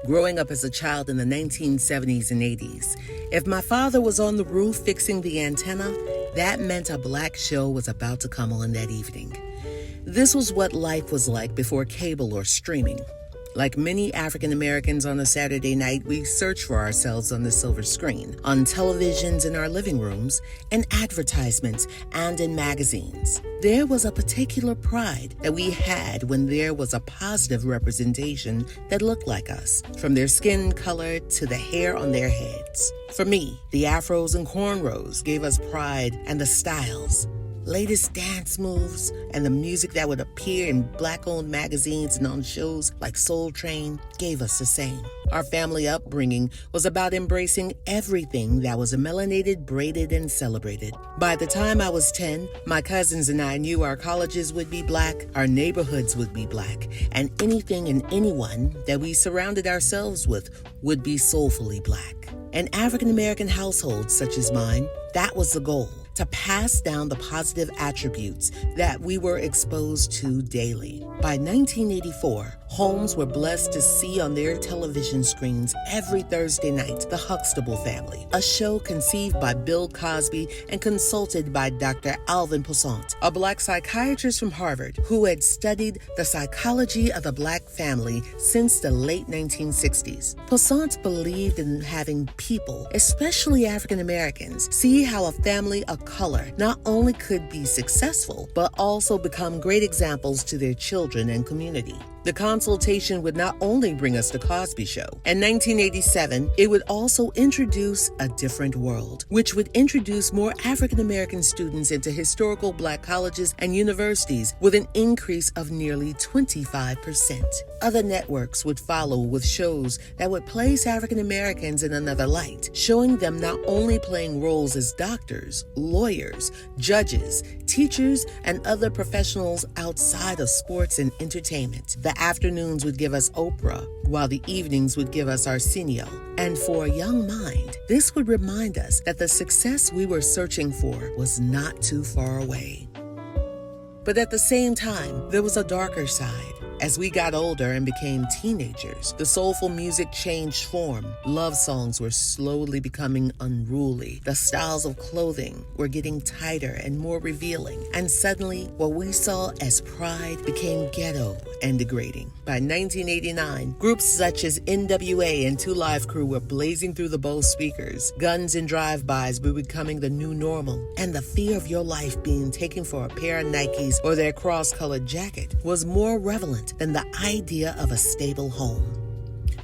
Growing up as a child in the 1970s and 80s, if my father was on the roof fixing the antenna, that meant a black show was about to come on that evening. This was what life was like before cable or streaming. Like many African Americans on a Saturday night, we search for ourselves on the silver screen, on televisions in our living rooms, in advertisements, and in magazines. There was a particular pride that we had when there was a positive representation that looked like us, from their skin color to the hair on their heads. For me, the afros and cornrows gave us pride, and the styles, latest dance moves, and the music that would appear in black-owned magazines and on shows like Soul Train gave us the same. Our family upbringing was about embracing everything that was melanated, braided, and celebrated. By the time I was 10, my cousins and I knew our colleges would be black, our neighborhoods would be black, and anything and anyone that we surrounded ourselves with would be soulfully black. In African-American households such as mine, that was the goal, to pass down the positive attributes that we were exposed to daily. By 1984, homes were blessed to see on their television screens every Thursday night The Huxtable Family, a show conceived by Bill Cosby and consulted by Dr. Alvin Toussaint, a black psychiatrist from Harvard who had studied the psychology of the black family since the late 1960s. Toussaint believed in having people, especially African Americans, see how a family of color not only could be successful, but also become great examples to their children and community. The consultation would not only bring us the Cosby Show. In 1987, it would also introduce A Different World, which would introduce more African American students into historical black colleges and universities with an increase of nearly 25%. Other networks would follow with shows that would place African Americans in another light, showing them not only playing roles as doctors, lawyers, judges, teachers, and other professionals outside of sports and entertainment. The afternoons would give us Oprah, while the evenings would give us Arsenio. And for a young mind, this would remind us that the success we were searching for was not too far away. But at the same time, there was a darker side. As we got older and became teenagers, the soulful music changed form. Love songs were slowly becoming unruly. The styles of clothing were getting tighter and more revealing. And suddenly, what we saw as pride became ghetto and degrading. By 1989, groups such as NWA and 2 Live Crew were blazing through the Bose speakers. Guns and drive-bys were becoming the new normal. And the fear of your life being taken for a pair of Nikes or their cross-colored jacket was more relevant than the idea of a stable home.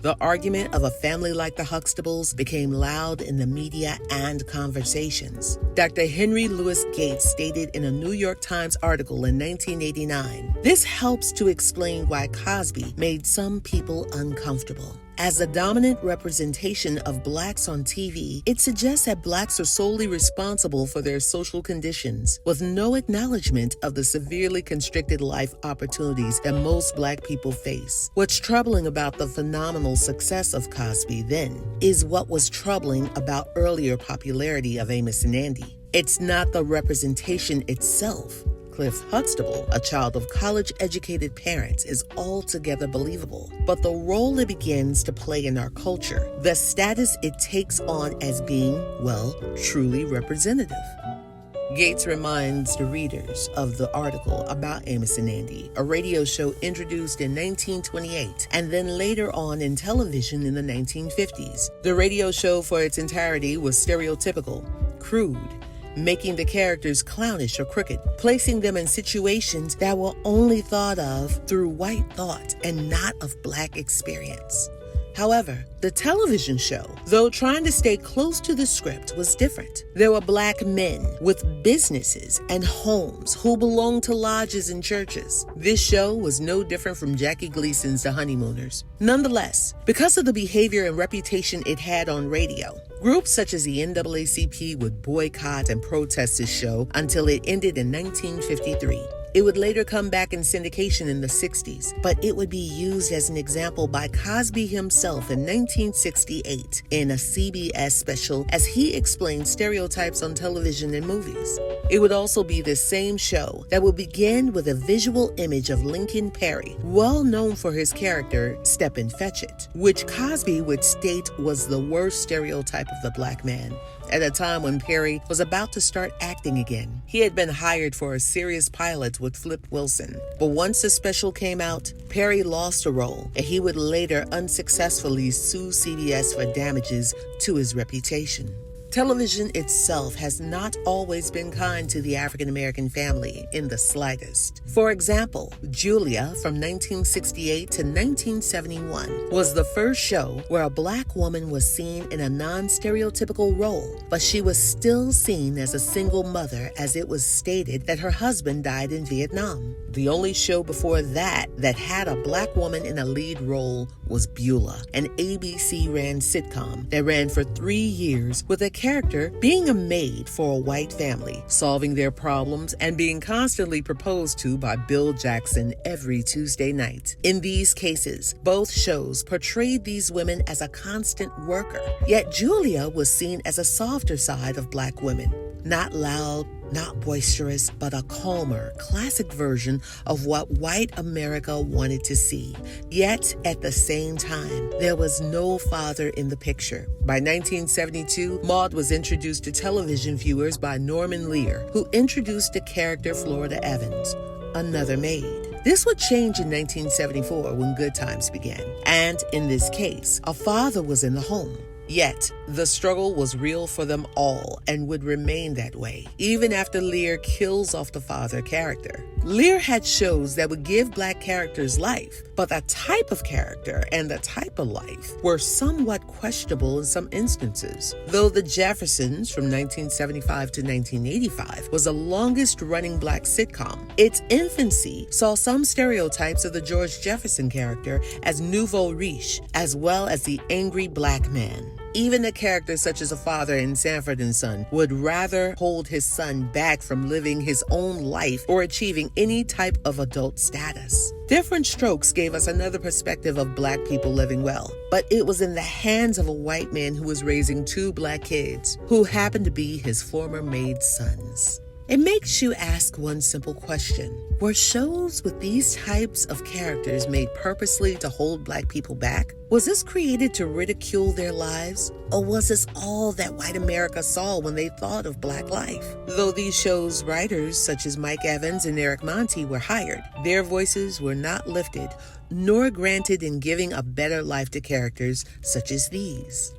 The argument of a family like the Huxtables became loud in the media and conversations. Dr. Henry Louis Gates stated in a New York Times article in 1989, "This helps to explain why Cosby made some people uncomfortable. As the dominant representation of blacks on TV, it suggests that blacks are solely responsible for their social conditions, with no acknowledgement of the severely constricted life opportunities that most black people face. What's troubling about the phenomenal success of Cosby then is what was troubling about earlier popularity of Amos and Andy. It's not the representation itself. Cliff Huxtable, a child of college-educated parents, is altogether believable. But the role it begins to play in our culture, the status it takes on as being, well, truly representative. Gates reminds the readers of the article about Amos and Andy, a radio show introduced in 1928 and then later on in television in the 1950s. The radio show for its entirety was stereotypical, crude, making the characters clownish or crooked, placing them in situations that were only thought of through white thought and not of black experience. However, the television show, though trying to stay close to the script, was different. There were black men with businesses and homes who belonged to lodges and churches. This show was no different from Jackie Gleason's The Honeymooners. Nonetheless, because of the behavior and reputation it had on radio, groups such as the NAACP would boycott and protest this show until it ended in 1953. It would later come back in syndication in the 60s, but it would be used as an example by Cosby himself in 1968 in a CBS special as he explained stereotypes on television and movies. It would also be the same show that would begin with a visual image of Lincoln Perry, well known for his character Stepin Fetchit, which Cosby would state was the worst stereotype of the black man. At a time when Perry was about to start acting again. He had been hired for a serious pilot with Flip Wilson. But once the special came out, Perry lost a role, and he would later unsuccessfully sue CBS for damages to his reputation. Television itself has not always been kind to the African American family in the slightest. For example, Julia from 1968 to 1971 was the first show where a black woman was seen in a non-stereotypical role, but she was still seen as a single mother as it was stated that her husband died in Vietnam. The only show before that had a black woman in a lead role was Beulah, an ABC-ran sitcom that ran for 3 years with a character being a maid for a white family, solving their problems and being constantly proposed to by Bill Jackson every Tuesday night. In these cases, both shows portrayed these women as a constant worker, yet Julia was seen as a softer side of black women. Not loud, not boisterous, but a calmer, classic version of what white America wanted to see. Yet, at the same time, there was no father in the picture. By 1972, Maude was introduced to television viewers by Norman Lear, who introduced the character Florida Evans, another maid. This would change in 1974 when Good Times began, and in this case, a father was in the home. Yet, the struggle was real for them all and would remain that way, even after Lear kills off the father character. Lear had shows that would give black characters life, but the type of character and the type of life were somewhat questionable in some instances. Though The Jeffersons from 1975 to 1985 was the longest running black sitcom, its infancy saw some stereotypes of the George Jefferson character as nouveau riche, as well as the angry black man. Even a character such as a father in Sanford and Son would rather hold his son back from living his own life or achieving any type of adult status. Different Strokes gave us another perspective of black people living well, but it was in the hands of a white man who was raising 2 black kids, who happened to be his former maid's sons. It makes you ask one simple question. Were shows with these types of characters made purposely to hold black people back? Was this created to ridicule their lives? Or was this all that white America saw when they thought of black life? Though these shows' writers such as Mike Evans and Eric Monty were hired, their voices were not lifted nor granted in giving a better life to characters such as these.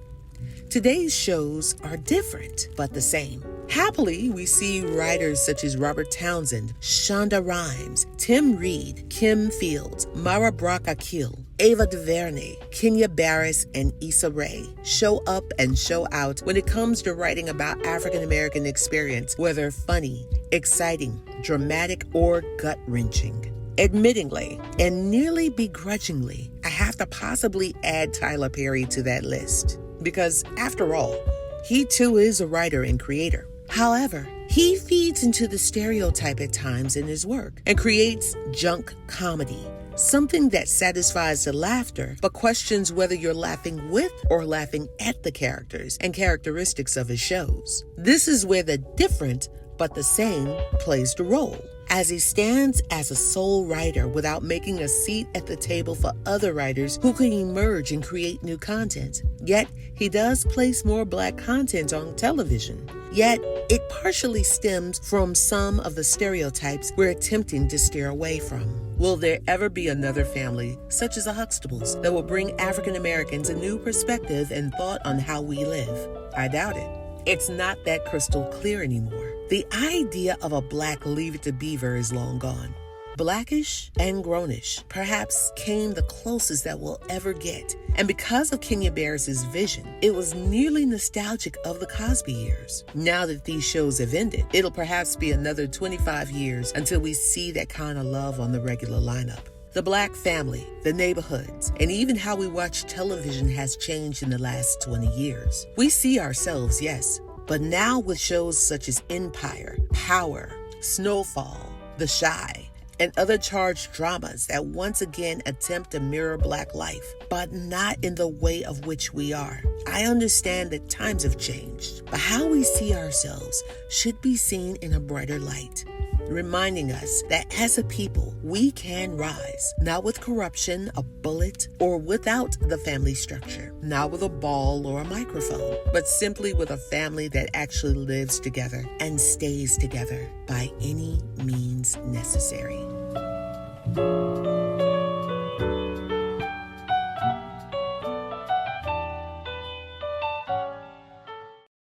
Today's shows are different, but the same. Happily, we see writers such as Robert Townsend, Shonda Rhimes, Tim Reed, Kim Fields, Mara Brock Akil, Ava DuVernay, Kenya Barris, and Issa Rae show up and show out when it comes to writing about African American experience, whether funny, exciting, dramatic, or gut-wrenching. Admittingly, and nearly begrudgingly, I have to possibly add Tyler Perry to that list. Because, after all, he too is a writer and creator. However, he feeds into the stereotype at times in his work and creates junk comedy, something that satisfies the laughter but questions whether you're laughing with or laughing at the characters and characteristics of his shows. This is where the different but the same plays the role, as he stands as a sole writer without making a seat at the table for other writers who can emerge and create new content. Yet, he does place more black content on television. Yet, it partially stems from some of the stereotypes we're attempting to steer away from. Will there ever be another family, such as the Huxtables, that will bring African Americans a new perspective and thought on how we live? I doubt it. It's not that crystal clear anymore. The idea of a black Leave It to Beaver is long gone. Blackish and Grownish perhaps came the closest that we'll ever get. And because of Kenya Barris's vision, it was nearly nostalgic of the Cosby years. Now that these shows have ended, it'll perhaps be another 25 years until we see that kind of love on the regular lineup. The black family, the neighborhoods, and even how we watch television has changed in the last 20 years. We see ourselves, yes, but now with shows such as Empire, Power, Snowfall, The Chi, and other charged dramas that once again attempt to mirror Black life, but not in the way of which we are. I understand that times have changed, but how we see ourselves should be seen in a brighter light, reminding us that as a people, we can rise, not with corruption, a bullet, or without the family structure, not with a ball or a microphone, but simply with a family that actually lives together and stays together by any means necessary.